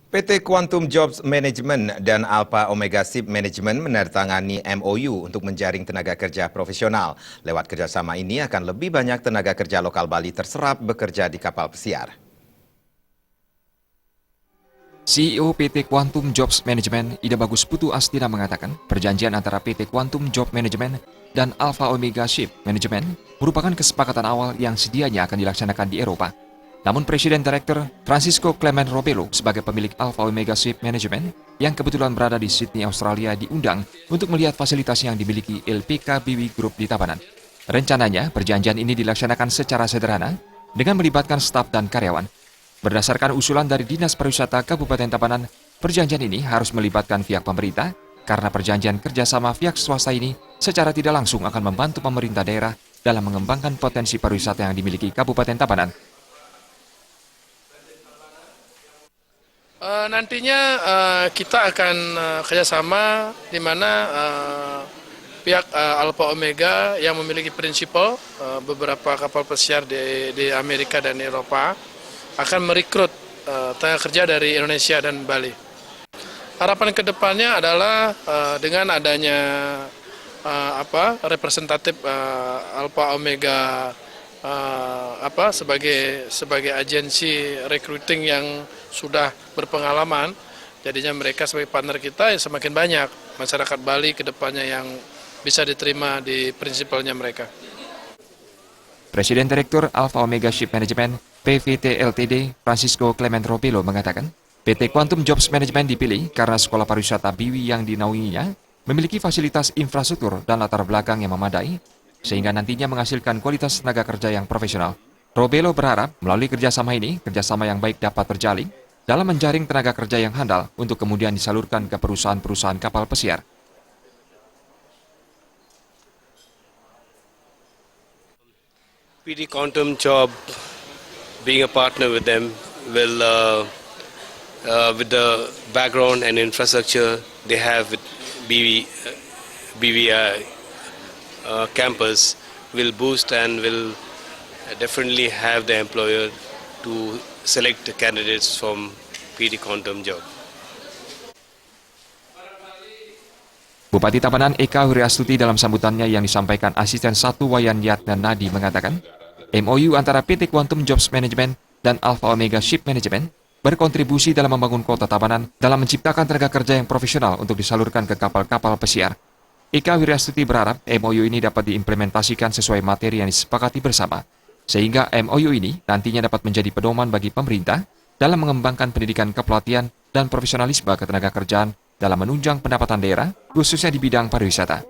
PT Quantum Jobs Management dan Alpha Omega Ship Management menandatangani MOU untuk menjaring tenaga kerja profesional. Lewat kerjasama ini akan lebih banyak tenaga kerja lokal Bali terserap bekerja di kapal pesiar. CEO PT Quantum Jobs Management, Ida Bagus Putu Astina mengatakan, perjanjian antara PT Quantum Job Management dan Alpha Omega Ship Management merupakan kesepakatan awal yang sedianya akan dilaksanakan di Eropa. Namun Presiden Direktur Francisco Clement Robelo sebagai pemilik Alpha Omega Ship Management yang kebetulan berada di Sydney, Australia diundang untuk melihat fasilitas yang dimiliki LPK BW Group di Tabanan. Rencananya, perjanjian ini dilaksanakan secara sederhana dengan melibatkan staf dan karyawan. Berdasarkan usulan dari Dinas Pariwisata Kabupaten Tabanan, perjanjian ini harus melibatkan pihak pemerintah karena perjanjian kerjasama pihak swasta ini secara tidak langsung akan membantu pemerintah daerah dalam mengembangkan potensi pariwisata yang dimiliki Kabupaten Tabanan. Nantinya kita akan kerjasama di mana pihak Alpha Omega yang memiliki prinsipal beberapa kapal pesiar di Amerika dan Eropa akan merekrut tenaga kerja dari Indonesia dan Bali. Harapan kedepannya adalah dengan adanya representatif Alpha Omega sebagai agensi recruiting yang sudah berpengalaman, jadinya mereka sebagai partner kita yang semakin banyak masyarakat Bali ke depannya yang bisa diterima di prinsipalnya mereka. Presiden Direktur Alpha Omega Ship Management PVT Ltd Francisco Clement Robelo mengatakan, PT Quantum Jobs Management dipilih karena sekolah pariwisata BW yang dinaunginya memiliki fasilitas infrastruktur dan latar belakang yang memadai, sehingga nantinya menghasilkan kualitas tenaga kerja yang profesional. Robelo berharap melalui kerjasama ini, kerjasama yang baik dapat terjalin dalam menjaring tenaga kerja yang handal untuk kemudian disalurkan ke perusahaan-perusahaan kapal pesiar. PT Quantum Job, being a partner with them, will, with the background and infrastructure they have with BVI campus, will boost and will definitely have the employer to select the candidates from PT Quantum Job. Bupati Tabanan Eka Wiryastuti dalam sambutannya yang disampaikan Asisten 1 Wayan Yatna Nadi mengatakan, MOU antara PT Quantum Jobs Management dan Alpha Omega Ship Management berkontribusi dalam membangun kota Tabanan dalam menciptakan tenaga kerja yang profesional untuk disalurkan ke kapal-kapal pesiar. Eka Wiryastuti berharap MOU ini dapat diimplementasikan sesuai materi yang disepakati bersama, sehingga MOU ini nantinya dapat menjadi pedoman bagi pemerintah dalam mengembangkan pendidikan kepelatihan dan profesionalisme ketenaga kerjaan dalam menunjang pendapatan daerah, khususnya di bidang pariwisata.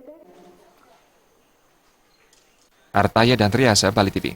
Artaya dan Triasa, Bali TV.